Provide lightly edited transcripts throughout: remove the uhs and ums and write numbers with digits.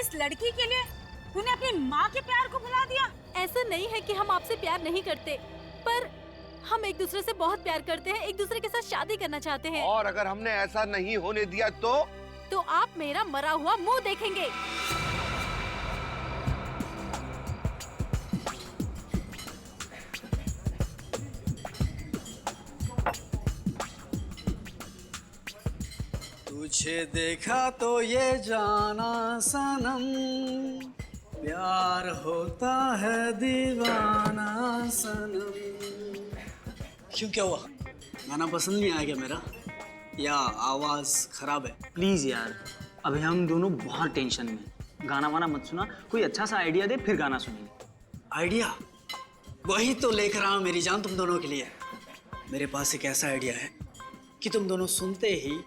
इस लड़की के लिए तूने अपनी माँ के प्यार को भुला दिया? ऐसा नहीं है कि हम आपसे प्यार नहीं करते, पर हम एक दूसरे से बहुत प्यार करते हैं, एक दूसरे के साथ शादी करना चाहते हैं। और अगर हमने ऐसा नहीं होने दिया तो आप मेरा मरा हुआ मुंह देखेंगे। तुझे देखा तो ये जाना सनम, प्यार होता है दीवाना सनम। क्यों, क्या हुआ? गाना पसंद नहीं आया क्या मेरा, या आवाज खराब है? प्लीज यार, अभी हम दोनों बहुत टेंशन में, गाना वाना मत सुना, कोई अच्छा सा आइडिया दे फिर गाना सुनेंगे। आइडिया? वही तो लेकर आया मेरी जान तुम दोनों के लिए। मेरे पास एक ऐसा आइडिया है कि तुम दोनों सुनते ही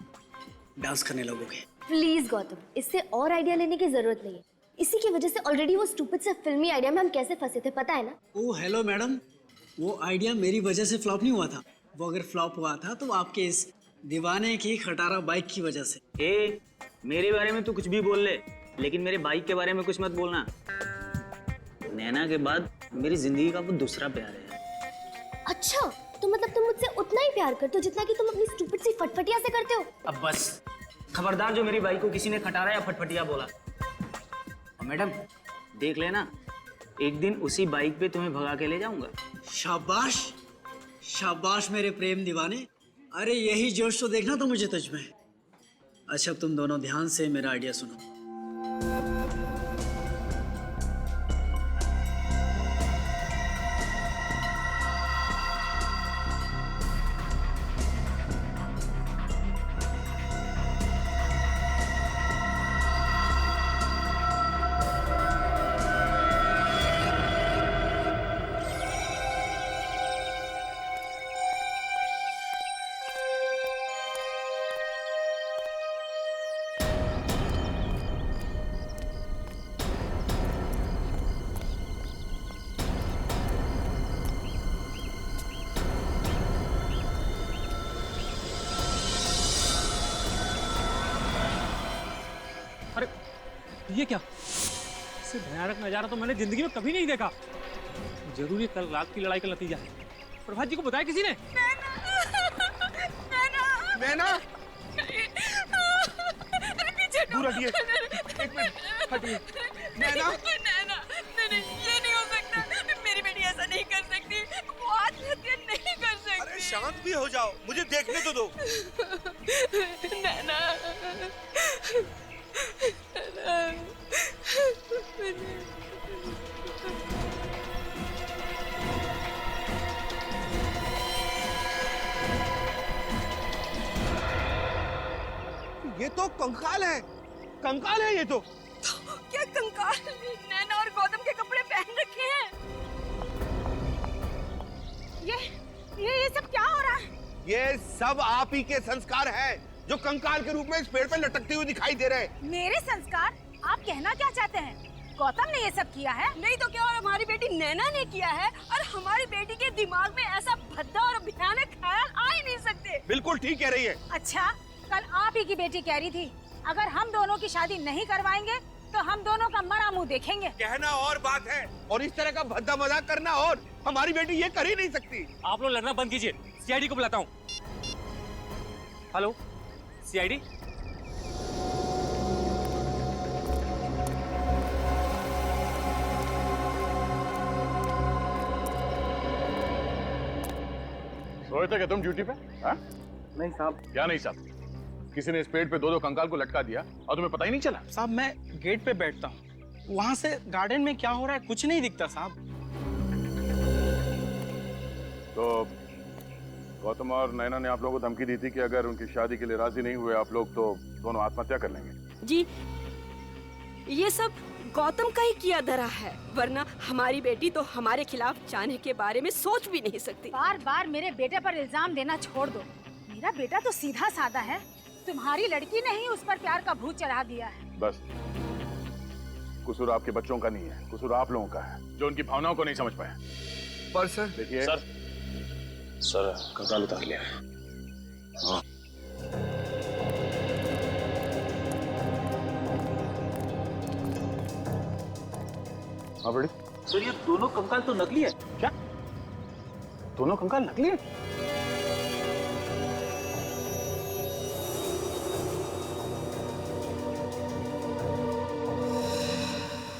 डांस करने लगोगे। प्लीज गौतम, इससे और आइडिया लेने की जरूरत नहीं है। इसी की वजह से ऑलरेडी वो स्टूपिड से फिल्मी आइडिया में हम कैसे फंसे थे, पता है ना? ओ हेलो मैडम, वो आइडिया मेरी वजह से फ्लॉप नहीं हुआ था। वो अगर फ्लॉप हुआ था तो आपके इस दीवाने की खटारा बाइक की वजह से। ए, मेरे बारे में तू कुछ भी बोल ले, लेकिन मेरे बाइक के बारे में कुछ मत बोलना। नैना के बाद मेरी जिंदगी का वो दूसरा प्यार है। अच्छा, तो मतलब तुम मुझसे उतना ही प्यार करते हो जितना कि तुम अपनी स्टूपिड सी फटफटिया से करते हो? अब बस खबरदार जो मेरी बाइक को किसी ने खटारा या फटफटिया बोला। और मैडम देख लेना, एक दिन उसी बाइक पे तुम्हें भगा के ले जाऊंगा। शाबाश शाबाश मेरे प्रेम दीवाने, अरे यही जोश तो देखना तो मुझे तुझ में। अच्छा, अब तुम दोनों ध्यान से मेरा आइडिया सुनो। ये क्या? इससे भयानक नजारा तो मैंने जिंदगी में कभी नहीं देखा। जरूर ये कल रात की लड़ाई का नतीजा है। प्रभात जी को बताया किसी ने? नैना, पीछे दूर हटिए, एक मिनट हटिए। नैना, ये नहीं हो सकता। मेरी बेटी ऐसा नहीं कर सकती, वो आत्महत्या नहीं कर सकती। अरे शांत भी हो जाओ, मुझे देखने तो दो। नैना, ये तो कंकाल है, कंकाल है ये तो। क्या कंकाल? नैना और गौतम के कपड़े पहन रखे हैं। ये सब क्या हो रहा है? ये सब आप ही के संस्कार हैं, जो कंकाल के रूप में इस पेड़ पे लटकते हुए दिखाई दे रहे हैं। मेरे संस्कार? आप कहना क्या चाहते हैं? गौतम ने ये सब किया है? नहीं तो क्या, और हमारी बेटी नैना ने किया है। और हमारी बेटी के दिमाग में ऐसा भद्दा और भयानक ख्याल आ ही नहीं सकते। बिल्कुल ठीक कह रही है। अच्छा, कल आप ही की बेटी कह रही थी अगर हम दोनों की शादी नहीं करवाएंगे तो हम दोनों का मरा मुंह देखेंगे। कहना और बात है, और इस तरह का भद्दा मजाक करना और। हमारी बेटी ये कर ही नहीं सकती। आप लोग लड़ना बंद कीजिए, सीआईडी को बुलाता हूँ। Hello CID. सोए थे क्या तुम ड्यूटी पे? हाँ? नहीं साहब। क्या नहीं साहब? किसी ने इस पेड़ पे दो कंकाल को लटका दिया और तुम्हें पता ही नहीं चला? साहब मैं गेट पे बैठता हूँ, वहां से गार्डन में क्या हो रहा है कुछ नहीं दिखता साहब। तो गौतम और नैना ने आप लोगों को धमकी दी थी कि अगर उनकी शादी के लिए राजी नहीं हुए आप लोग तो दोनों आत्महत्या कर लेंगे। जी, ये सब गौतम का ही किया धरा है, वरना हमारी बेटी तो हमारे खिलाफ जाने के बारे में सोच भी नहीं सकती। बार बार मेरे बेटे पर इल्जाम देना छोड़ दो। मेरा बेटा तो सीधा साधा है, तुम्हारी लड़की ने ही उस पर प्यार का भूत चढ़ा दिया है। बस कसूर आपके बच्चों का नहीं है, कसूर आप लोगों का है जो उनकी भावनाओं को नहीं समझ पाए। पर सर देखिए सर कंकाल उतार लिया। हाँ। हाँ बेटी। सर ये दोनों कंकाल तो नकली है। क्या? दोनों कंकाल नकली है?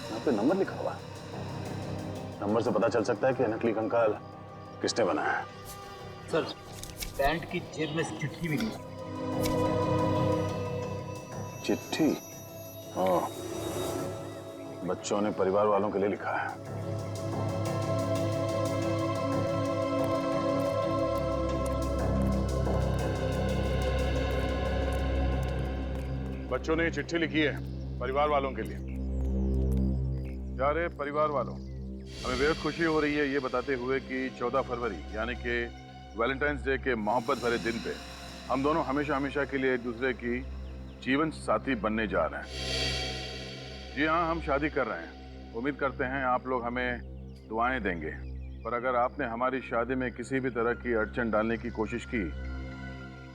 यहाँ पे नंबर लिखा हुआ है। नंबर से पता चल सकता है कि नकली कंकाल किसने बनाया है। सर पैंट की जेब में चिट्ठी मिली। चिट्ठी? हाँ, बच्चों ने परिवार वालों के लिए लिखा है। बच्चों ने ये चिट्ठी लिखी है परिवार वालों के लिए। प्यारे परिवार वालों, हमें बेहद खुशी हो रही है ये बताते हुए कि 14 फरवरी यानी कि वैलेंटाइंस डे के मोहब्बत भरे दिन पे हम दोनों हमेशा हमेशा के लिए एक दूसरे की जीवन साथी बनने जा रहे हैं। जी हाँ, हम शादी कर रहे हैं। उम्मीद करते हैं आप लोग हमें दुआएं देंगे, पर अगर आपने हमारी शादी में किसी भी तरह की अड़चन डालने की कोशिश की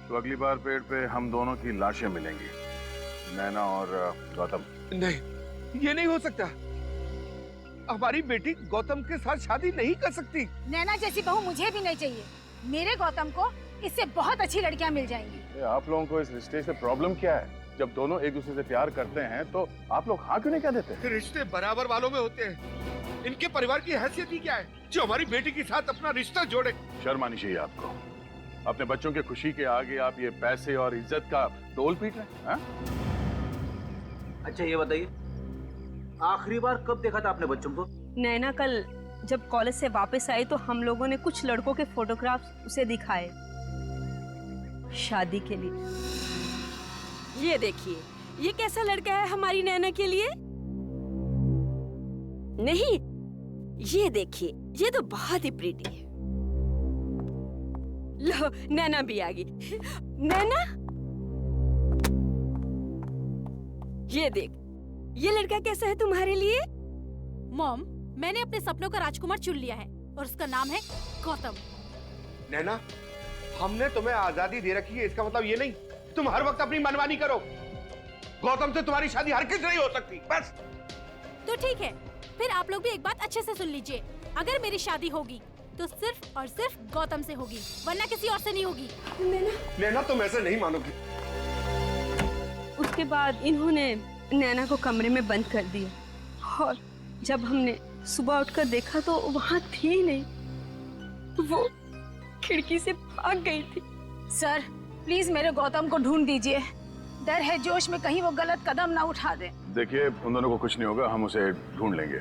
तो अगली बार पेड़ पे हम दोनों की लाशें मिलेंगी, नैना और गौतम। नहीं, ये नहीं हो सकता। हमारी बेटी गौतम के साथ शादी नहीं कर सकती। नैना जैसी बहू मुझे भी नहीं चाहिए। मेरे गौतम को इससे बहुत अच्छी लड़कियां मिल जाएंगी। आप लोगों को इस रिश्ते से प्रॉब्लम क्या है? जब दोनों एक दूसरे से प्यार करते हैं तो आप लोग हाँ क्यों नहीं कह देते? रिश्ते बराबर वालों में होते हैं। इनके परिवार की हैसियत ही क्या है जो हमारी बेटी के साथ अपना रिश्ता जोड़े? शर्म आनी चाहिए आपको। अपने बच्चों के खुशी के आगे आप ये पैसे और इज्जत का डोल पीट रहे हैं? अच्छा ये बताइए, आखिरी बार कब देखा था आपने बच्चों को? नैना कल जब कॉलेज से वापस आई तो हम लोगों ने कुछ लड़कों के फोटोग्राफ्स उसे दिखाए शादी के लिए। ये देखिए, ये कैसा लड़का है हमारी नैना के लिए? नहीं, ये देखिए, ये तो बहुत ही प्रीटी है। लो, नैना भी आ गई। नैना, ये देख, ये लड़का कैसा है तुम्हारे लिए? मॉम, मैंने अपने सपनों का राजकुमार चुन लिया है और उसका नाम है गौतम। नैना, हमने तुम्हें आजादी दे रखी है, इसका मतलब ये नहीं तुम हर वक्त अपनी मनमानी करो। गौतम से तुम्हारी शादी हर किस नहीं हो सकती। बस तो ठीक है, फिर आप लोग भी एक बात अच्छे से सुन लीजिए। अगर मेरी शादी होगी तो सिर्फ और सिर्फ गौतम से होगी, वरना किसी और से नहीं होगी। नैना, तुम ऐसे नहीं मानोगी। उसके बाद इन्होंने नैना को कमरे में बंद कर दिया और जब हमने सुबह उठकर देखा तो वहाँ थी ही नहीं। वो खिड़की से भाग गई थी। सर, प्लीज मेरे गौतम को ढूंढ दीजिए। डर है जोश में कहीं वो गलत कदम ना उठा दे। देखिए, उन दोनों को कुछ नहीं होगा, हम उसे ढूंढ लेंगे।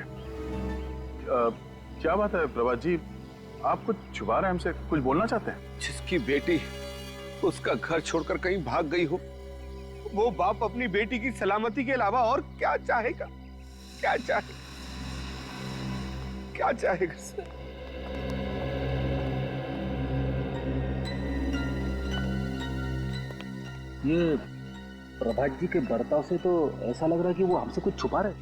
क्या बात है प्रभात जी, आप कुछ छुपा रहे हैं हमसे, कुछ बोलना चाहते हैं? जिसकी बेटी उसका घर छोड़कर कहीं भाग गई हो, वो बाप अपनी बेटी की सलामती के अलावा और क्या चाहेगा? क्या चाहेगा? क्या चाहेगा? ये प्रभात जी के बर्ताव से तो ऐसा लग रहा है कि वो हमसे कुछ छुपा रहे।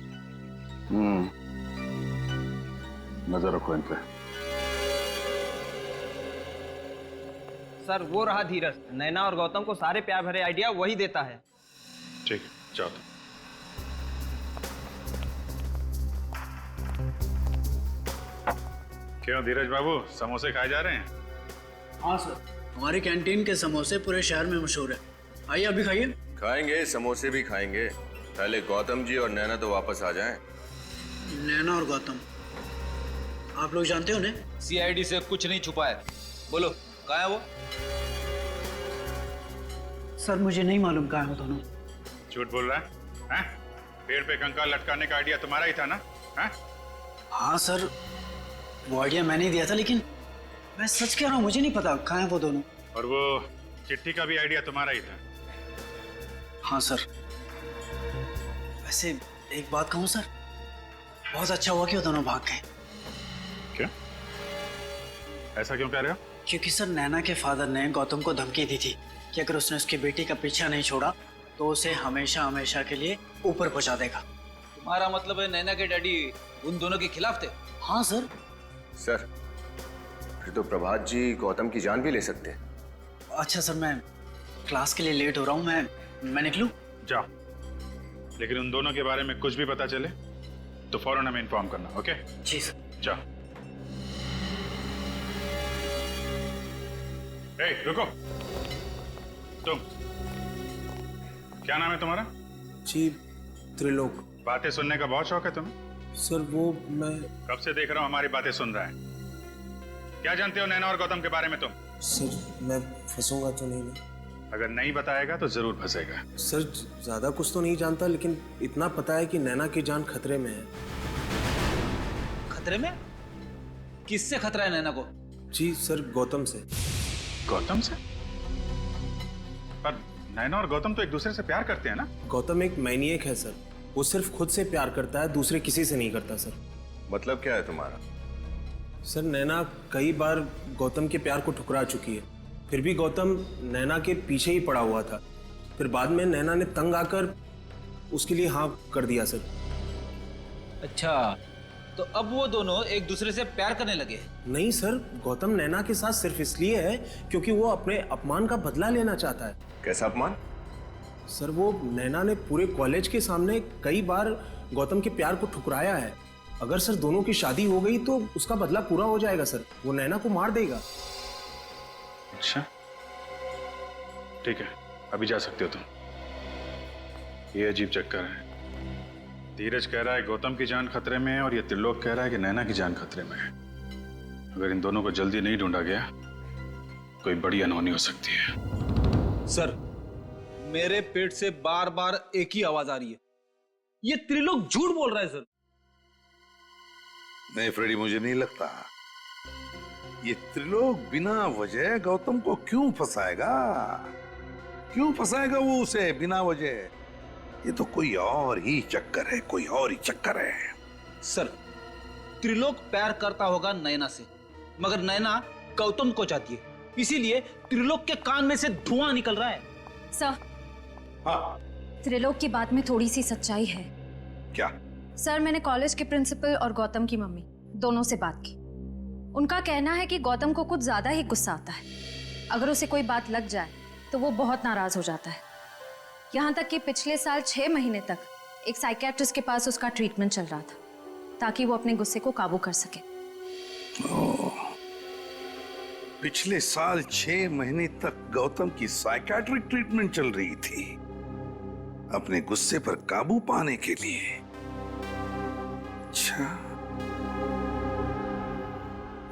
नजर रखो इन पे। सर, वो रहा धीरज। नैना और गौतम को सारे प्यार भरे आइडिया वही देता है। ठीक है, जाओ। क्यों धीरज बाबू, समोसे खाए जा रहे हैं? हाँ सर, हमारी कैंटीन के समोसे पूरे शहर में मशहूर है। आइए, अभी खाइए। खाएंगे, समोसे भी खाएंगे। पहले गौतम जी और नैना तो वापस आ जाएं। नैना और गौतम, आप लोग जानते हो उन्हें? सीआईडी से कुछ नहीं छुपा है। बोलो, कहाँ है वो? सर, मुझे नहीं मालूम कहाँ है वो दोनों। झूठ बोल रहा है? पेड़ पे कंकाल लटकाने का आइडिया तुम्हारा ही था ना? हाँ सर, वो आइडिया मैंने ही दिया था, लेकिन मैं सच कह रहा हूँ, मुझे नहीं पता कहाँ है वो दोनों। और वो चिट्ठी का भी आइडिया तुम्हारा ही था? हाँ सर। वैसे एक बात कहूँ सर, बहुत अच्छा हुआ कि वो दोनों भाग गए। क्यों? ऐसा क्यों कह रहे हो? क्योंकि सर, नैना के फादर ने गौतम को धमकी दी थी कि अगर उसने उसकी बेटी का पीछा नहीं छोड़ा तो उसे हमेशा हमेशा के लिए ऊपर पहुंचा देगा। तुम्हारा मतलब है नैना के डैडी उन दोनों के खिलाफ थे? हाँ सर। सर, फिर तो प्रभात जी गौतम की जान भी ले सकते हैं। अच्छा सर, मैं क्लास के लिए लेट हो रहा हूँ, मैं निकलूं? जाओ, लेकिन उन दोनों के बारे में कुछ भी पता चले तो फौरन हमें इन्फॉर्म करना, ओके? जी सर। जाओ। ए, रुको। तुम क्या नाम है तुम्हारा? जी त्रिलोक। बातें सुनने का बहुत शौक है तुम्हें? सर वो मैं कब से देख रहा हूँ हमारी बातें सुन रहा है। क्या जानते हो नैना और गौतम के बारे में तुम? सर मैं फंसूंगा तो नहीं ना? अगर नहीं बताएगा तो जरूर फंसेगा। सर ज्यादा कुछ तो नहीं जानता, लेकिन इतना पता है कि नैना की जान खतरे में है। खतरे में? किससे खतरा है नैना को? जी सर गौतम से। गौतम से? पर नैना और गौतम तो एक दूसरे से प्यार करते हैं ना? गौतम एक मैनिएक है सर, वो सिर्फ खुद से प्यार करता है, दूसरे किसी से नहीं करता सर। मतलब क्या है तुम्हारा? सर नैना कई बार गौतम के प्यार को ठुकरा चुकी है, फिर भी गौतम नैना के पीछे ही पड़ा हुआ था। फिर बाद में नैना ने तंग आकर उसके लिए हाँ कर दिया सर। अच्छा, तो अब वो दोनों एक दूसरे से प्यार करने लगे? नहीं सर, गौतम नैना के साथ सिर्फ इसलिए है क्योंकि वो अपने अपमान का बदला लेना चाहता है। कैसा अपमान? सर वो नैना ने पूरे कॉलेज के सामने कई बार गौतम के प्यार को ठुकराया है। अगर सर दोनों की शादी हो गई तो उसका बदला पूरा हो जाएगा सर, वो नैना को मार देगा। अच्छा ठीक है, अभी जा सकते हो तुम। ये अजीब चक्कर है। धीरज कह रहा है गौतम की जान खतरे में है और ये त्रिलोक कह रहा है कि नैना की जान खतरे में है। अगर इन दोनों को जल्दी नहीं ढूंढा गया कोई बड़ी अनहोनी हो सकती है। सर मेरे पेट से बार बार एक ही आवाज आ रही है, ये त्रिलोक झूठ बोल रहा है सर। नहीं फ्रेडी, मुझे नहीं लगता ये त्रिलोक बिना वजह गौतम को क्यों फंसाएगा। क्यों फंसाएगा वो उसे बिना वजह? ये तो कोई और ही चक्कर है, कोई और ही चक्कर है। सर त्रिलोक प्यार करता होगा नैना से, मगर नैना गौतम को चाहती है, इसीलिए त्रिलोक के कान में से धुआं निकल रहा है। सर हाँ त्रिलोक की बात में थोड़ी सी सच्चाई है। क्या? सर मैंने कॉलेज के प्रिंसिपल और गौतम की मम्मी दोनों से बात की। उनका कहना है कि गौतम को कुछ ज्यादा ही गुस्सा आता है। अगर उसे कोई बात लग जाए तो वो बहुत नाराज हो जाता है। यहाँ तक कि पिछले साल 6 महीने तक एक साइकियाट्रिस्ट के पास उसका ट्रीटमेंट चल रहा था ताकि वो अपने गुस्से को काबू कर सके। पिछले साल 6 महीने तक गौतम की साइकियाट्रिक ट्रीटमेंट चल रही थी अपने गुस्से पर काबू पाने के लिए। अच्छा,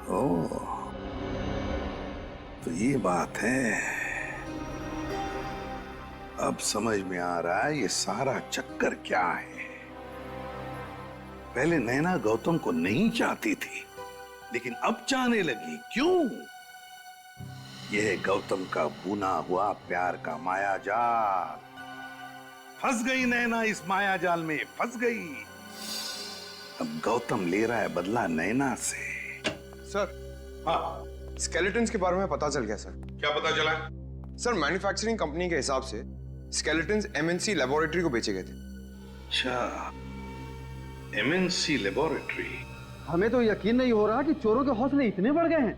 ओह तो ये बात है। अब समझ में आ रहा है ये सारा चक्कर क्या है। पहले नैना गौतम को नहीं चाहती थी, लेकिन अब चाहने लगी। क्यों? यह गौतम का बुना हुआ प्यार का माया जाल। फंस गई नैना, इस माया जाल में फंस गई। अब गौतम ले रहा है बदला नैना से। सर हाँ, स्केलेटन्स के बारे में पता चल गया सर। क्या पता चला? सर मैन्युफैक्चरिंग कंपनी के हिसाब से स्केलेटन्स एमएनसी लेबोरेटरी को बेचे गए थे। अच्छा, एमएनसी लेबोरेटरी। हमें तो यकीन नहीं हो रहा कि चोरों के हौसले इतने बढ़ गए हैं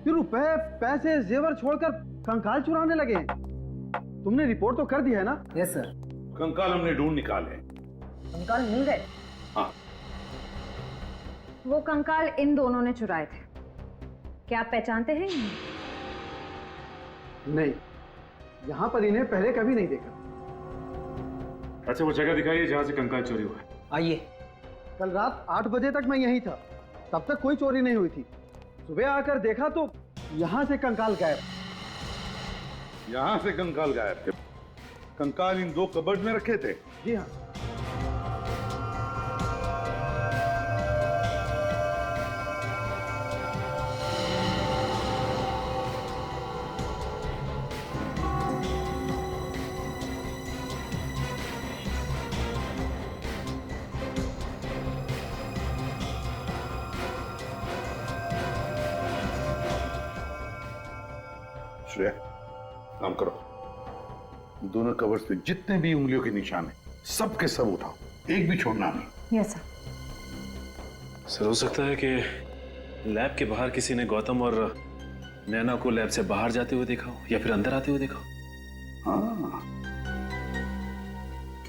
कि रुपए पैसे जेवर छोड़कर कंकाल चुराने लगे हैं। तुमने रिपोर्ट तो कर दी है ना? Yes sir. कंकाल हमने ढूंढ निकाले। कंकाल मिल गए? हाँ। वो कंकाल इन दोनों ने चुराए थे। क्या आप पहचानते हैं? नहीं, यहाँ पर इन्हें पहले कभी नहीं देखा। अच्छा वो जगह दिखाइए जहाँ से कंकाल चोरी हुआ है। आइए। कल रात 8 बजे तक मैं यहीं था, तब तक कोई चोरी नहीं हुई थी। सुबह आकर देखा तो यहाँ से कंकाल गायब। यहाँ से कंकाल गायब थे? कंकाल इन 2 कबर्ड में रखे थे? जी हाँ। श्रेया, काम करो। दोनों कवर्स पे जितने भी उंगलियों के निशान हैं, सब के सब उठाओ, एक भी छोड़ना नहीं। Yes sir. सर हो सकता है कि लैब के बाहर किसी ने गौतम और नैना को लैब से बाहर जाते हुए देखा हो या फिर अंदर आते हुए देखा हो। हाँ,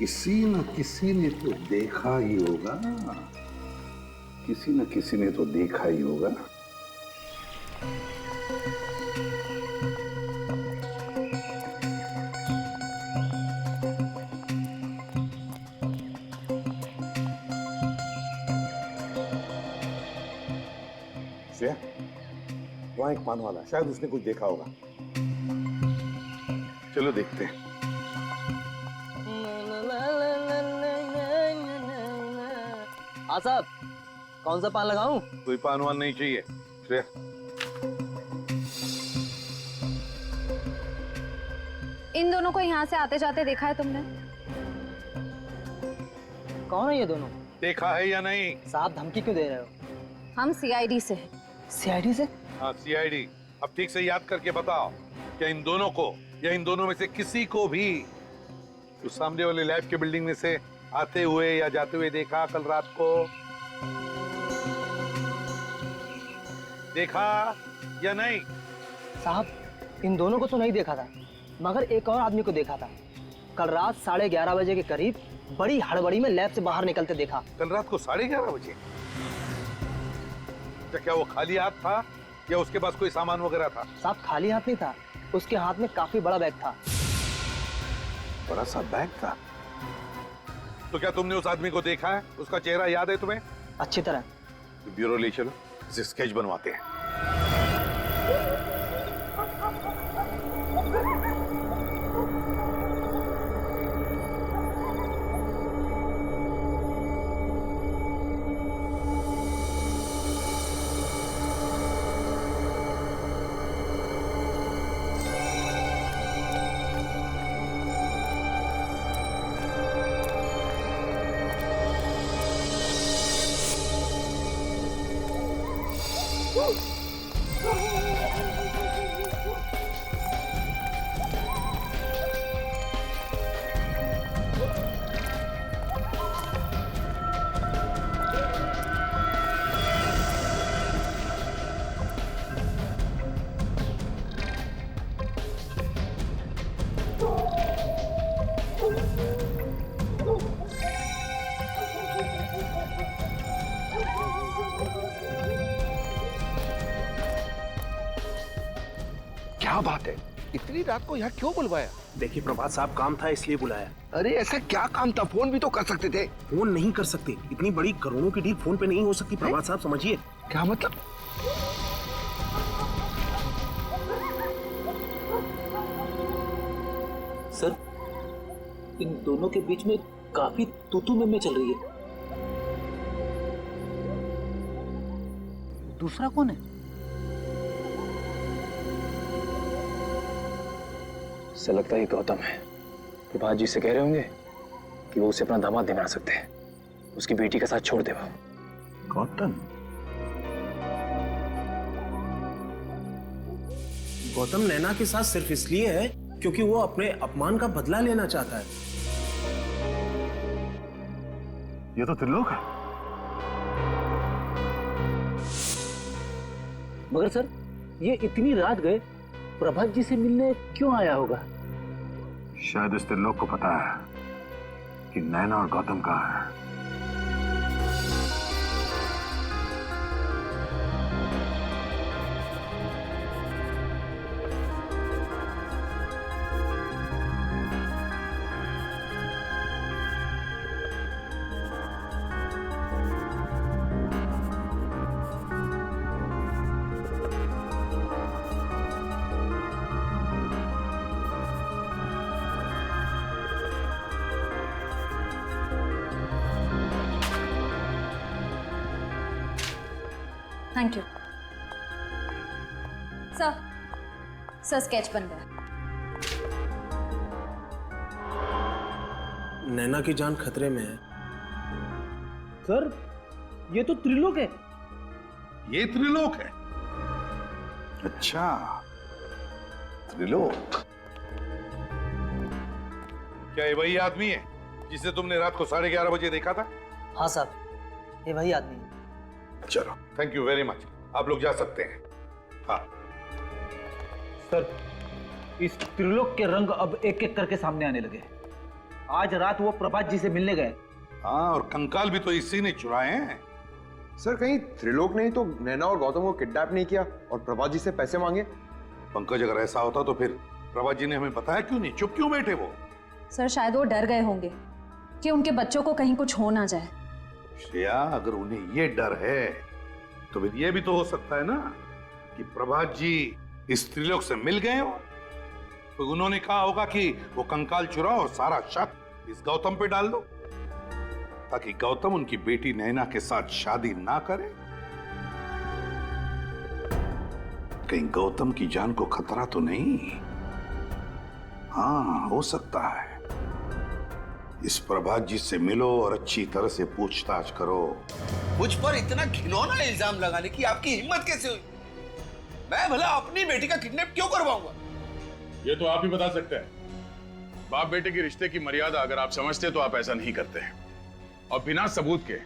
किसी न किसी ने तो देखा ही होगा, किसी न किसी ने तो देखा ही होगा। श्रेया, वहां एक पान वाला, शायद उसने कुछ देखा होगा। चलो देखते हैं। हाँ साहब, कौन सा पान लगाऊं? कोई पान वान नहीं चाहिए। श्रेया, इन दोनों को यहाँ से आते जाते देखा है तुमने? कौन है ये दोनों? देखा है या नहीं? साहब धमकी क्यों दे रहे हो? हम सीआईडी से हैं। सीआईडी से? हाँ सीआईडी। अब ठीक से याद करके बताओ, क्या इन दोनों को या इन दोनों में से किसी को भी उस सामने वाले लैब के बिल्डिंग में से आते हुए या जाते हुए देखा कल रात को? देखा या नहीं? साहब इन दोनों को तो नहीं देखा था, मगर एक और आदमी को देखा था। कल रात 11:30 बजे के करीब बड़ी हड़बड़ी में लैब से बाहर निकलते देखा। कल रात को 11:30 बजे? क्या वो खाली हाथ था या उसके पास कोई सामान वगैरह था? साहब खाली हाथ नहीं था, उसके हाथ में काफी बड़ा बैग था। बड़ा सा बैग था? तो क्या तुमने उस आदमी को देखा है? उसका चेहरा याद है तुम्हें? अच्छी तरह। तो ब्यूरो ले चलो, इसे स्केच बनवाते हैं। क्या बात है, इतनी रात को यहाँ क्यों बुलवाया? देखिए प्रभात साहब, काम था इसलिए बुलाया। अरे ऐसा क्या काम था? फोन भी तो कर सकते थे। फोन नहीं कर सकते, इतनी बड़ी करोड़ों की डील फोन पे नहीं हो सकती प्रभात साहब, समझिए। क्या मतलब? सर, इन दोनों के बीच में काफी तू-तू में चल रही है। दूसरा कौन है? ऐसा लगता है गौतम है। प्रभात जी से कह रहे होंगे कि वो उसे अपना दामाद नहीं बना सकते, उसकी बेटी का साथ छोड़ दे। वो गौतम? गौतम नैना के साथ सिर्फ इसलिए है क्योंकि वो अपने अपमान का बदला लेना चाहता है। ये तो त्रिलोक है। मगर सर, ये इतनी रात गए प्रभात जी से मिलने क्यों आया होगा? शायद इस त्रिलोक को पता है कि नैना और गौतम कहाँ है। Thank you sir. Sir sketch बन गया। नैना की जान खतरे में है। सर, ये तो त्रिलोक है। ये त्रिलोक है? अच्छा, त्रिलोक। क्या ये वही आदमी है जिसे तुमने रात को 11:30 बजे देखा था? हाँ साहब, ये वही आदमी है। चलो, थैंक यू वेरी मच, आप लोग जा सकते हैं। हाँ सर, इस त्रिलोक के रंग अब एक एक करके सामने आने लगे। आज रात वो प्रभात जी से मिलने गए। हाँ, और कंकाल भी तो इसी ने चुराए हैं। सर कहीं त्रिलोक ने ही तो नैना और गौतम को किडनैप नहीं किया और प्रभात जी से पैसे मांगे? पंकज, अगर ऐसा होता तो फिर प्रभात जी ने हमें बताया क्यों नहीं? चुप क्यों बैठे वो? सर शायद वो डर गए होंगे कि उनके बच्चों को कहीं कुछ हो ना जाए। श्रेया, अगर उन्हें ये डर है तो फिर ये भी तो हो सकता है ना कि प्रभात जी इस त्रिलोक से मिल गए हो, तो उन्होंने कहा होगा कि वो कंकाल चुराओ और सारा शक इस गौतम पे डाल दो, ताकि गौतम उनकी बेटी नैना के साथ शादी ना करे। कहीं गौतम की जान को खतरा तो नहीं? हाँ, हो सकता है। इस प्रभात जी से मिलो और अच्छी तरह से पूछताछ करो। मुझ पर इतना घिनौना इल्जाम लगाने की आपकी हिम्मत कैसे हुई? मैं भला अपनी बेटी का किडनैप क्यों करवाऊंगा? ये तो आप ही बता सकते हैं। बाप बेटे के रिश्ते की मर्यादा अगर आप समझते तो आप ऐसा नहीं करते हैं। और बिना सबूत के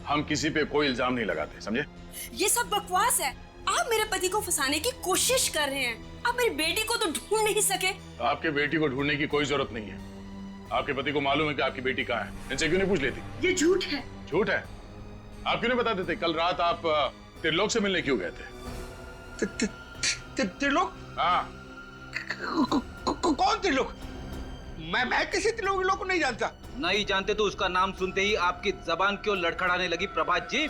हम किसी पे कोई इल्जाम नहीं लगाते, समझे? ये सब बकवास है। आप मेरे पति को फंसाने की कोशिश कर रहे हैं। आप मेरी बेटी को तो ढूंढ नहीं सके। आपके बेटी को ढूंढने की कोई जरूरत नहीं है। आपके पति को मालूम है कि आपकी बेटी कहाँ है। इनसे क्यों नहीं पूछ लेती? ये झूठ है। झूठ है? आप क्यों नहीं बता देते? कल रात आप त्रिलोक से मिलने क्यों गए थे? त्रिलोक? हाँ। कौन त्रिलोक? मैं किसी त्रिलोक को नहीं जानता। नहीं जानते तो उसका नाम सुनते ही आपकी जबान क्यों लड़खड़ाने लगी प्रभात जी?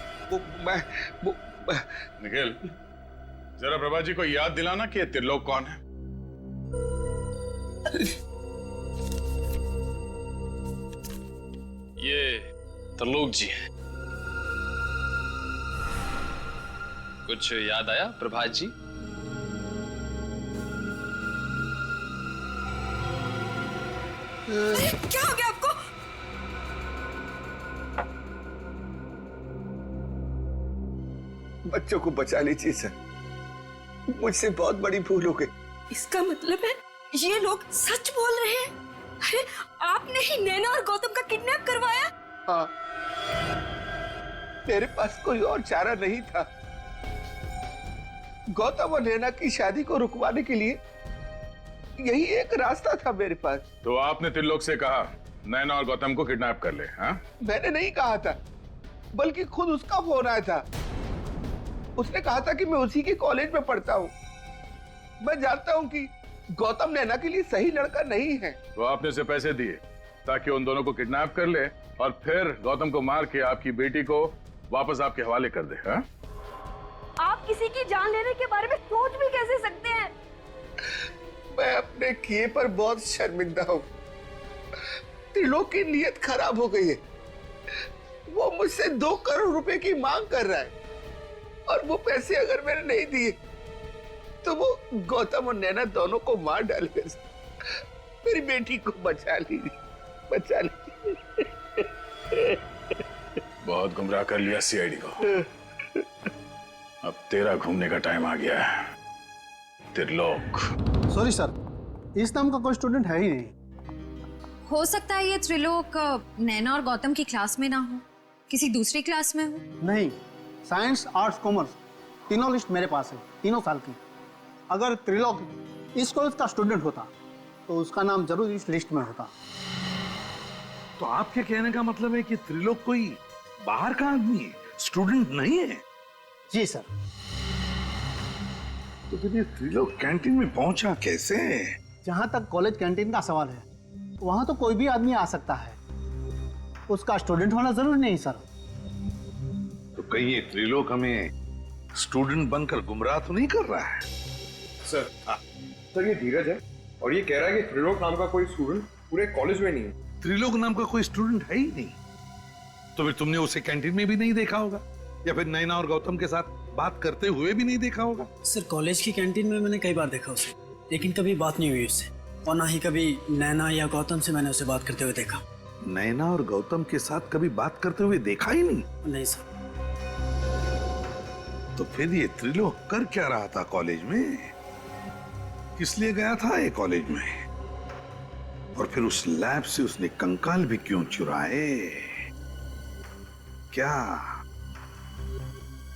निखिल, जरा प्रभात जी को याद दिलाना कि त्रिलोक कौन है। ये त्रिलोक जी हैं। कुछ याद आया प्रभात जी? क्या हो गया आपको? बच्चों को बचा लीजिए सर, मुझसे बहुत बड़ी भूल हो गई। इसका मतलब है ये लोग सच बोल रहे हैं? अरे आपने ही नैना और गौतम का किडनैप करवाया? हाँ, मेरे पास कोई और चारा नहीं था। गौतम और नैना की शादी को रुकवाने के लिए यही एक रास्ता था मेरे पास। तो आपने त्रिलोक से कहा नैना और गौतम को किडनैप कर ले? हाँ? मैंने नहीं कहा था, बल्कि खुद उसका फोन आया था। उसने कहा था कि मैं उसी के कॉलेज में पढ़ता हूँ। मैं जानता हूँ कि गौतम नैना के लिए सही लड़का नहीं है। तो आपने उसे पैसे दिए ताकि उन दोनों को किडनैप कर ले और फिर गौतम को मार के आपकी बेटी को वापस आपके हवाले कर दे। हाँ? आप किसी की जान लेने के बारे में सोच भी कैसे सकते हैं? मैं अपने किए पर बहुत शर्मिंदा हूँ। त्रिलोक की नीयत खराब हो गई है। वो मुझसे 2 करोड़ रुपए की मांग कर रहा है और वो पैसे अगर मैंने नहीं दिए तो वो गौतम और नैना दोनों को मार डालेगा। मेरी बेटी को बचा लीजिए, बचा लीजिए। बहुत गुमराह कर लिया सीआईडी को। अब तेरा घूमने का टाइम आ गया है, त्रिलोक। सॉरी सर, इस नाम का कोई स्टूडेंट है ही नहीं। हो सकता है ये त्रिलोक नैना और गौतम की क्लास में ना हो, किसी दूसरी क्लास में हो। नहीं, साइंस आर्ट्स कॉमर्स तीनों लिस्ट मेरे पास है, 3 साल की। अगर त्रिलोक इस कॉलेज का स्टूडेंट होता तो उसका नाम जरूर इस लिस्ट में होता। तो आपके कहने का मतलब है कि त्रिलोक कोई बाहर का आदमी है, स्टूडेंट नहीं है? जी सर। तो फिर ये त्रिलोक कैंटीन में पहुंचा कैसे? जहां तक कॉलेज कैंटीन का सवाल है, वहां तो कोई भी आदमी आ सकता है, उसका स्टूडेंट होना जरूरी नहीं सर। तो कहीं ये त्रिलोक हमें स्टूडेंट बनकर गुमराह तो नहीं कर रहा है? सर, सर ये धीरज है और ये कह रहा है कि त्रिलोक नाम का कोई स्टूडेंट पूरे कॉलेज में नहीं है। त्रिलोक नाम का कोई स्टूडेंट है ही नहीं? तो फिर तुमने उसे कैंटीन में भी नहीं देखा होगा, या फिर नैना और गौतम के साथ बात करते हुए भी नहीं देखा होगा? सर कॉलेज की कैंटीन में मैंने कई बार देखा उसे, लेकिन कभी बात नहीं हुई उससे, और ना ही कभी नैना या गौतम से मैंने उसे बात करते हुए देखा। नैना और गौतम के साथ कभी बात करते हुए देखा ही नहीं? नहीं सर। तो फिर ये त्रिलोक कर क्या रहा था कॉलेज में? किस लिए गया था ये कॉलेज में? और फिर उस लैब से उसने कंकाल भी क्यों चुराए?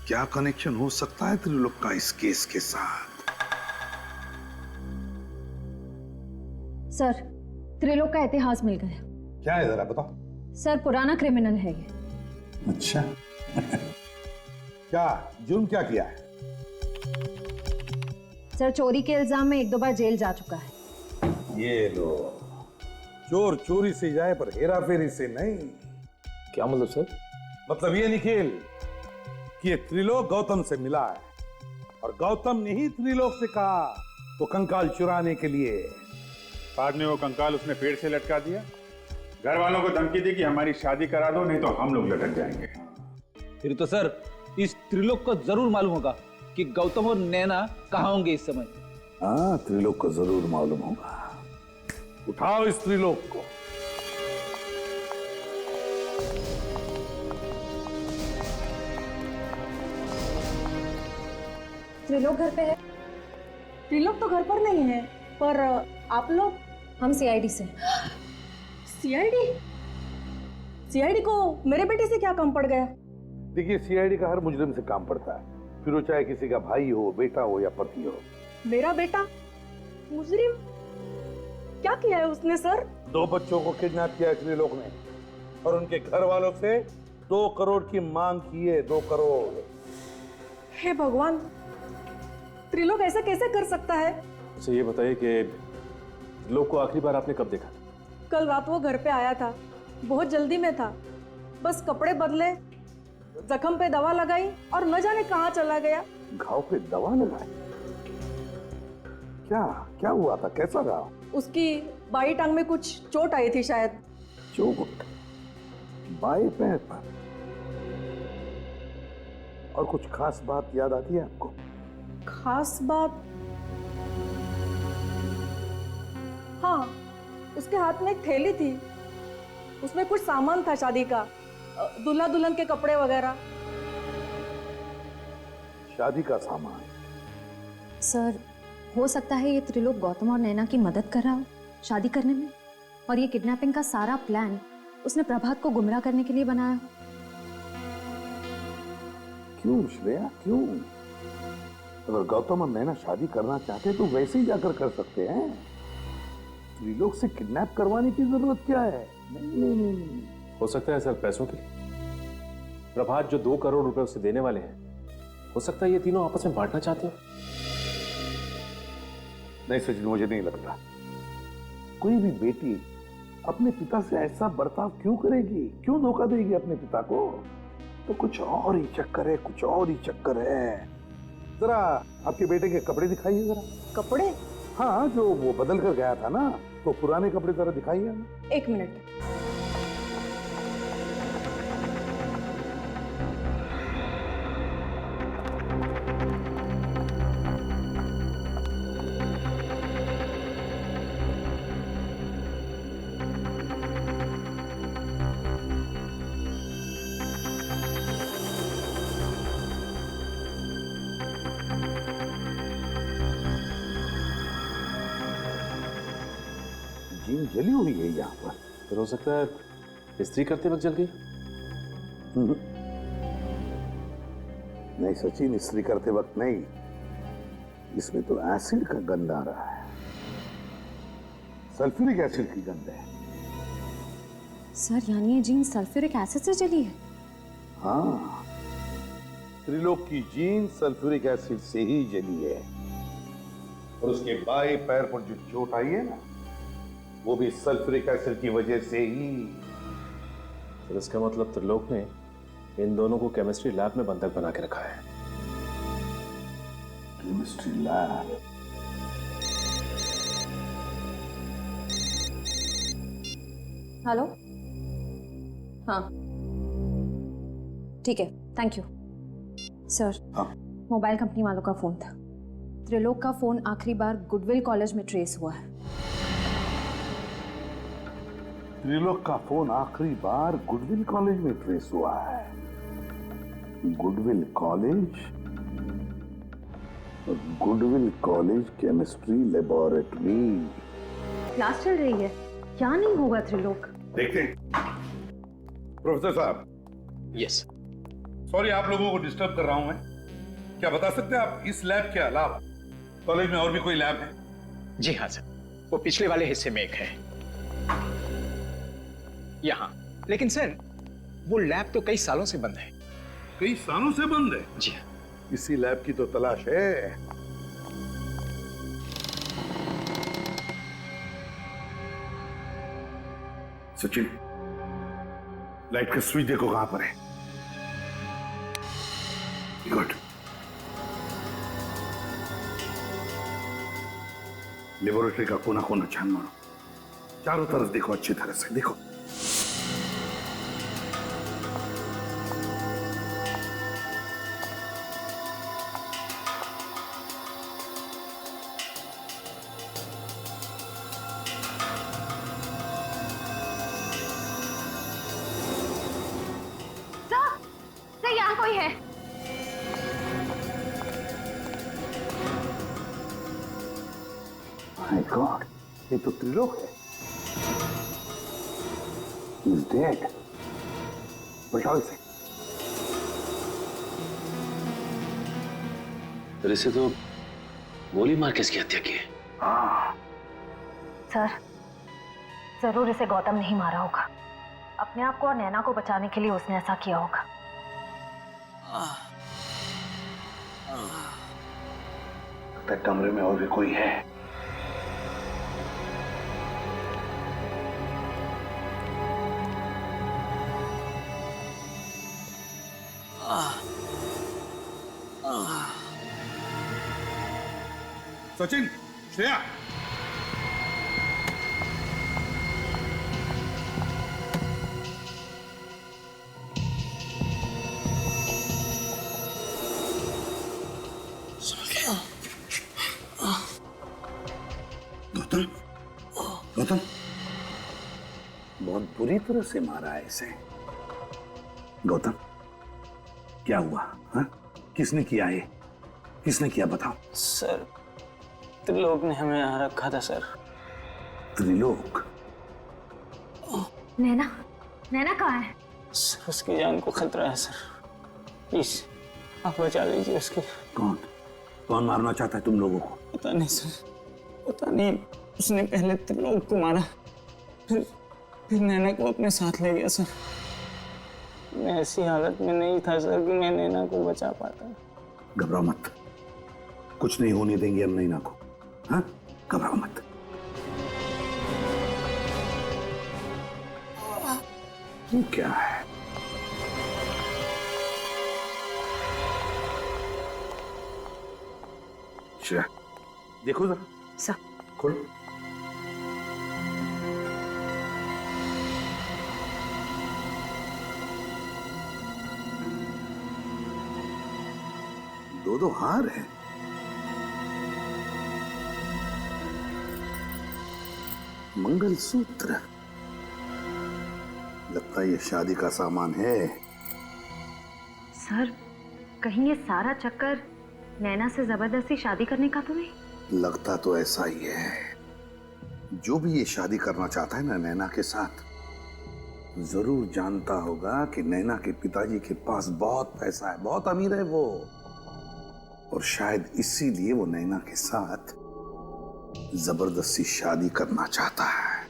क्या कनेक्शन हो सकता है त्रिलोक का इस केस के साथ? सर, त्रिलोक का इतिहास मिल गया। क्या है जरा बताओ। सर पुराना क्रिमिनल है ये। अच्छा क्या जुर्म क्या किया है? सर चोरी के इल्जाम में 1-2 बार जेल जा चुका है। ये लो, चोर चोरी से जाए पर हेरा फेरी से नहीं। क्या मतलब सर? मतलब ये निखिल कि ये त्रिलोक गौतम से मिला है और गौतम ने ही त्रिलोक से कहा वो कंकाल चुराने के लिए। बाद में वो कंकाल उसने पेड़ से लटका दिया, घर वालों को धमकी दी कि हमारी शादी करा दो नहीं तो हम लोग लटक जाएंगे। फिर तो सर इस त्रिलोक को जरूर मालूम होगा कि गौतम और नैना कहाँ होंगे इस समय। हाँ, त्रिलोक को जरूर मालूम होगा। उठाओ इस त्रिलोक को। त्रिलोक घर पे है? त्रिलोक तो घर पर नहीं है, पर आप लोग? हम सीआईडी से। सीआईडी? सीआईडी को मेरे बेटे से क्या काम पड़ गया? देखिए, सीआईडी का हर मुजरिम से काम पड़ता है, फिर वो चाहे किसी का भाई हो, बेटा हो या पति हो। मेरा बेटा मुजरिम? क्या किया है उसने सर? 2 बच्चों को किडनैप किया है त्रिलोक ने और उनके घर वालों से 2 करोड़ की मांग की है। 2 करोड़। हे भगवान, त्रिलोक ऐसा कैसे कर सकता है? अच्छा ये बताइए कि त्रिलोक को आखिरी बार आपने कब देखा? कल रात वो घर पे आया था, बहुत जल्दी में था, बस कपड़े बदले, जख्म पे दवा लगाई और न जाने कहाँ चला गया। घाव पे दवा लगाई? क्या क्या हुआ था? कैसा रहा? उसकी बाई टांग में कुछ चोट आई थी शायद। चोट? बाएं पैर पर? और कुछ खास बात याद आती है आपको? खास बात? हाँ, उसके हाथ में एक थैली थी, उसमें कुछ सामान था शादी का, दूल्हा दुल्हन के कपड़े वगैरह। शादी का सामान? सर हो सकता है ये त्रिलोक गौतम और नैना की मदद कर रहा हो शादी करने में, और ये किडनैपिंग का सारा प्लान उसने प्रभात को गुमराह करने के लिए बनाया हो। क्यों श्रेया, क्यों? अगर गौतम और नैना शादी करना चाहते तो वैसे ही जाकर कर सकते हैं। त्रिलोक से किडनैप करवाने की जरूरत क्या है? नहीं नहीं नहीं, नहीं। हो सकता है सर पैसों के लिए। प्रभात जो 2 करोड़ रुपए उसे देने वाले हैं, हो सकता है ये तीनों आपस में बांटना चाहते हो। नहीं सचिन, मुझे नहीं लगता। कोई भी बेटी अपने पिता से ऐसा बर्ताव क्यों करेगी? क्यों धोखा देगी अपने पिता को? तो कुछ और ही चक्कर है, कुछ और ही चक्कर है। जरा आपके बेटे के कपड़े दिखाइए जरा। कपड़े? हाँ, जो वो बदल कर गया था ना, तो पुराने कपड़े जरा दिखाइए हमें। 1 मिनट। जीन जली हुई है यहाँ पर। फिर हो सकता है इस्त्री करते वक्त जल गई। नहीं सचिन, इस्त्री करते वक्त नहीं, इसमें तो एसिड का गंध आ रहा है, सल्फ्यूरिक एसिड की गंध है। सर यानी ये जीन सल्फ्यूरिक एसिड से जली है? हाँ, त्रिलोक की जीन सल्फ्यूरिक एसिड से ही जली है। और उसके बाएं पैर पर जो चोट आई है ना, वो भी सल्फ्यूरिक एसिड की वजह से ही। तो इसका मतलब त्रिलोक ने इन दोनों को केमिस्ट्री लैब में बंधक बना के रखा है। Chemistry lab? हेलो? हाँ ठीक है, थैंक यू सर। हाँ? मोबाइल कंपनी वालों का फोन था। त्रिलोक का फोन आखिरी बार गुडविल कॉलेज में ट्रेस हुआ है। त्रिलोक का फोन आखिरी बार गुडविल कॉलेज में ट्रेस हुआ है। Goodwill college? Goodwill college chemistry laboratory. Class चल रही है, क्या नहीं होगा त्रिलोक? देखते हैं। प्रोफेसर साहब। यस। सॉरी आप लोगों को डिस्टर्ब कर रहा हूं मैं। क्या बता सकते हैं आप, इस लैब के अलावा कॉलेज में और भी कोई लैब है? जी हाँ सर, वो पिछले वाले हिस्से में एक है। यहाँ। लेकिन सर वो लैब तो कई सालों से बंद है। कई सालों से बंद है? जी हाँ। इसी लैब की तो तलाश है। सचिन, लाइट का स्विच देखो कहां पर है। गुड। लेबोरेटरी का कोना कोना छान मारो, चारों तरफ देखो, अच्छी तरह से देखो। सर यहाँ कोई है। माय गॉड, ये तो त्रिलोक है। He's dead. बचाओ इसे। फिर इसे तो गोली मार के इसकी हत्या की है। सर जरूर इसे गौतम नहीं मारा होगा। अपने आप को और नैना को बचाने के लिए उसने ऐसा किया होगा। लगता है कमरे में और भी कोई है। सचिन, श्रेया, गौतम, गौतम, बहुत बुरी तरह से मारा है इसे। गौतम, क्या हुआ? हाँ? किसने किया ये? किसने किया बताओ? सर त्रिलोक ने हमें यहाँ रखा था सर। त्रिलोक? नैना, नैना कहाँ है? सर उसकी जान को खतरा है सर, प्लीज आप बचा लीजिए उसकी। कौन? कौन मारना चाहता है तुम लोगों को? पता नहीं सर, पता नहीं। उसने पहले त्रिलोक को मारा, फिर नैना को अपने साथ ले गया सर। मैं ऐसी हालत में नहीं था सर कि मैं नैना को बचा पाता। घबराओ मत, कुछ नहीं होने देंगे हम नैना को। हाँ, घबराओ मत। ये क्या है? श्रेया, देखो जरा। सर खोलो। दो हार है। मंगलसूत्र, लगता है ये शादी का सामान है। सर कहीं ये सारा चक्कर नैना से जबरदस्ती शादी करने का तो नहीं? लगता तो ऐसा ही है। जो भी ये शादी करना चाहता है ना नैना के साथ, जरूर जानता होगा कि नैना के पिताजी के पास बहुत पैसा है, बहुत अमीर है वो, और शायद इसीलिए वो नैना के साथ जबरदस्ती शादी करना चाहता है।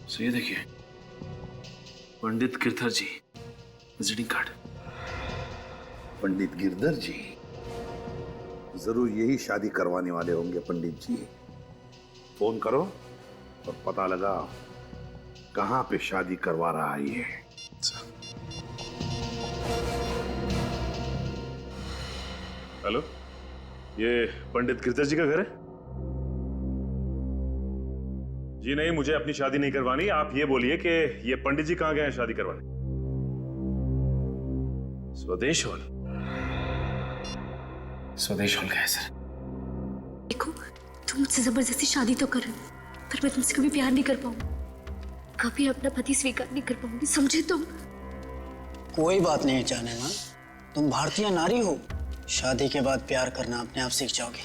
तो ये देखिए, पंडित गिरधर जी, विजिटिंग कार्ड। पंडित गिरधर जी जरूर यही शादी करवाने वाले होंगे। पंडित जी, फोन करो और पता लगाओ कहां पे शादी करवा रहा है ये। हेलो, ये पंडित गिरधर जी का घर है? जी नहीं, मुझे अपनी शादी नहीं करवानी। आप ये बोलिए कि ये पंडित जी कहां गए हैं शादी करवाने? स्वदेश हॉल? स्वदेश हॉल गए सर। देखो, तुम मुझसे जबरदस्ती शादी तो कर, पर मैं तुमसे कभी प्यार नहीं कर पाऊंगी, कभी अपना पति स्वीकार नहीं कर पाऊंगी, समझे तुम? कोई बात नहीं जाने ना, तुम भारतीय नारी हो, शादी के बाद प्यार करना अपने आप सीख जाओगे।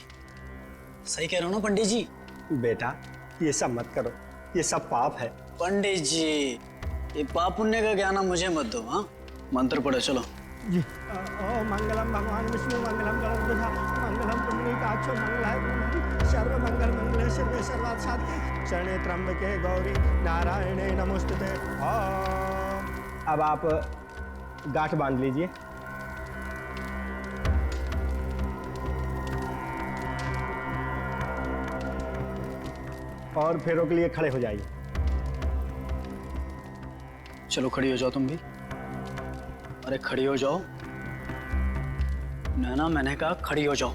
सही कह रहा हूँ ना पंडित जी? बेटा ये सब मत करो, ये सब पाप है। पंडित जी, ये पाप पुण्य का ज्ञान मुझे मत दो। हाँ, मंत्र पढ़ो, चलो जी ओ मंगलम भगवान विष्णु मंगलम गणपति मंगलम पुंडरीकाक्षो मंगलाय सर्व मंगल मंगले शिवे सर्वार्थ साधिके शरणे त्र्यंबके गौरी नारायणे नमोस्तुते। अब आप गांठ बांध लीजिए। और फेरों के लिए खड़े हो जाइए। चलो खड़ी हो जाओ तुम भी। अरे खड़ी हो जाओ। नैना मैंने कहा खड़ी हो जाओ।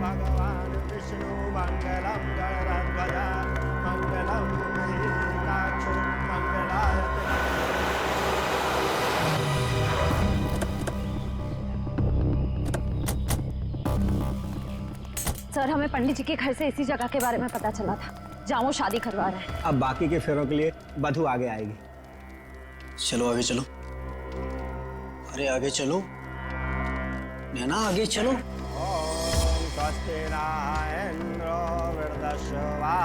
भगवान विष्णु मंगलम गणराध्वजा मंगलम पुंडरीकाक्षो मंगलाय। सर हमें पंडित जी के घर से इसी जगह के बारे में पता चला था जहाँ वो शादी करवा रहे हैं। अब बाकी के फेरों के लिए वधू आगे आएगी। चलो आगे चलो। अरे आगे चलो नैना, आगे चलो। ओम स्वस्ति न इंद्रो वृद्धश्वा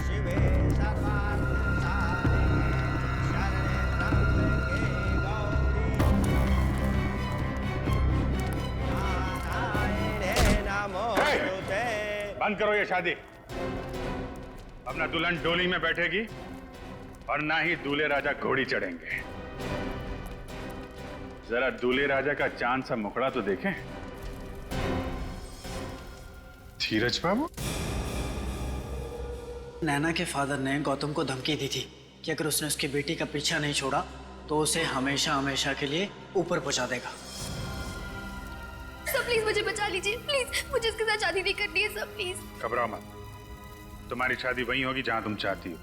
शिवे सर्वार्थसाधिके शरणे त्र्यंबके गौरी नारायणे नमोस्तुते। बंद करो ये शादी। अब ना दुल्हन डोली में बैठेगी और ना ही दूल्हे राजा घोड़ी चढ़ेंगे। जरा दूल्हे राजा का चांद सा मुखड़ा तो देखें। धीरज बाबू, नैना के फादर ने गौतम को धमकी दी थी कि अगर उसने उसकी बेटी का पीछा नहीं छोड़ा तो उसे हमेशा हमेशा के लिए ऊपर पहुंचा देगा। सब प्लीज मुझे बचा लीजिए, प्लीज मुझे इसके साथ शादी नहीं करनी है सब, प्लीज। घबराओ मत, तुम्हारी शादी वहीं होगी जहां तुम चाहती हो।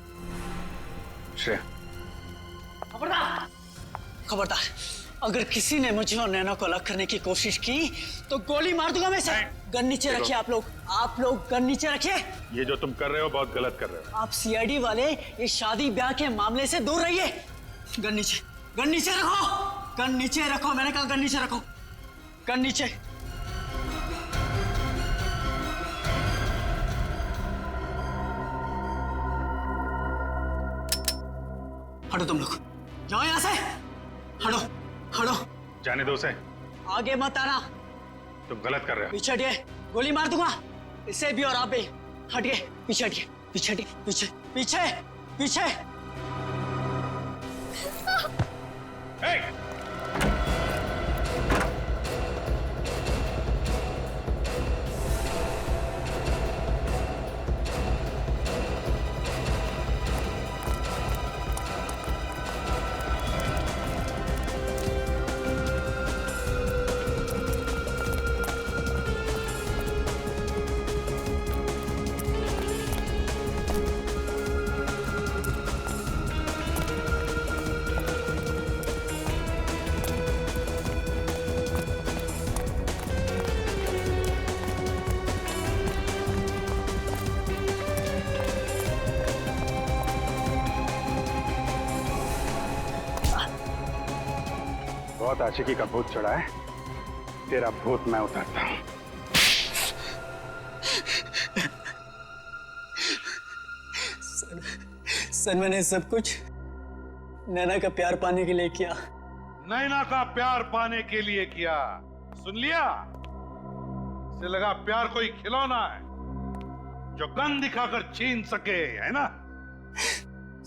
श्रेया, खबरदार, खबरदार, अगर किसी ने मुझे और नैना को अलग करने की कोशिश की तो गोली मार दूंगा मैं सर। गन नीचे रखिए आप लोग गन नीचे रखिए। ये जो तुम कर रहे हो बहुत गलत कर रहे हो। आप सीआईडी वाले इस शादी ब्याह के मामले से दूर रहिए। गन नीचे रखो, गन नीचे रखो, मैंने कहा गन नीचे रखो, गन नीचे। हटो तुम लोग, जाओ यहां से, हटो हटो। जाने दो उसे, आगे मत आना, तुम गलत कर रहे हो। पीछे हटिए, गोली मार दूंगा इसे भी और आप भी। हटिए, पीछे हटिए, पीछे हटिए, पीछे पीछे पीछे। बहुत आशिकी का भूत चढ़ा है, तेरा भूत मैं उतारता हूं। सर मैंने सब कुछ नैना का प्यार पाने के लिए किया। नैना का प्यार पाने के लिए किया, सुन लिया? इसे लगा प्यार कोई खिलौना है जो गन दिखाकर छीन सके, है ना?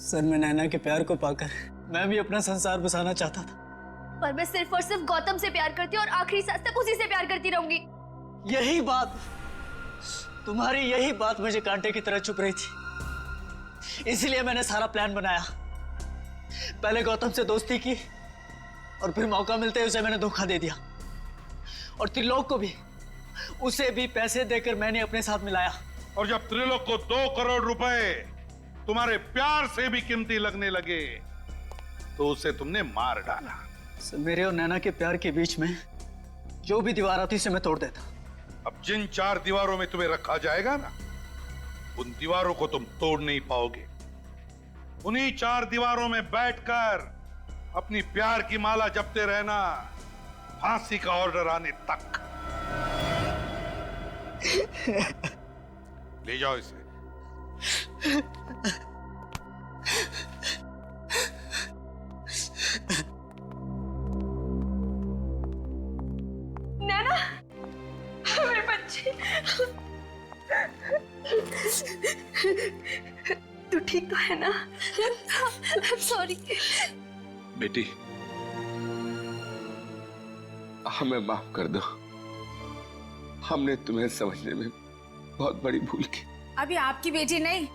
सर मैं नैना के प्यार को पाकर मैं भी अपना संसार बसाना चाहता था, पर मैं सिर्फ और सिर्फ गौतम से प्यार करती हूँ और आखिरी सांस तक उसी से प्यार करती रहूंगी। यही बात, तुम्हारी यही बात मुझे कांटे की तरह चुभ रही थी, इसलिए मैंने सारा प्लान बनाया। पहले गौतम से दोस्ती की और फिर मौका मिलते ही उसे मैंने धोखा दे दिया, और त्रिलोक को भी, उसे भी पैसे देकर मैंने अपने साथ मिलाया। और जब त्रिलोक को 2 करोड़ रुपए तुम्हारे प्यार से भी कीमती लगने लगे तो उसे तुमने मार डाला। मेरे और नैना के प्यार के बीच में जो भी दीवार आती उसे मैं तोड़ देता। अब जिन 4 दीवारों में तुम्हें रखा जाएगा ना, उन दीवारों को तुम तोड़ नहीं पाओगे। उन्हीं 4 दीवारों में बैठकर अपनी प्यार की माला जपते रहना, फांसी का ऑर्डर आने तक। ले जाओ इसे। नैना, मेरे बच्चे, तू ठीक तो है ना? सॉरी बेटी, हमें माफ कर दो। हमने तुम्हें समझने में बहुत बड़ी भूल की। अभी आपकी बेटी नहीं,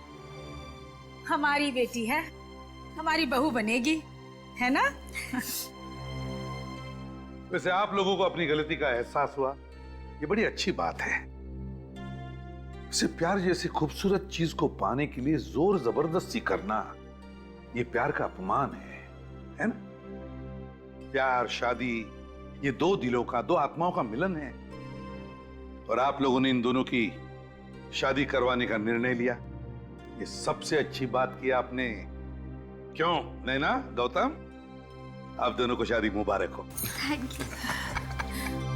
हमारी बेटी है, हमारी बहू बनेगी, है ना? वैसे आप लोगों को अपनी गलती का एहसास हुआ, ये बड़ी अच्छी बात है। वैसे प्यार जैसी खूबसूरत चीज को पाने के लिए जोर जबरदस्ती करना, ये प्यार का अपमान है ना? प्यार, शादी, ये दो दिलों का, दो आत्माओं का मिलन है। और आप लोगों ने इन दोनों की शादी करवाने का निर्णय लिया, ये सबसे अच्छी बात की आपने। क्यों नैना, गौतम, आप दोनों को शादी मुबारक हो। Thank you.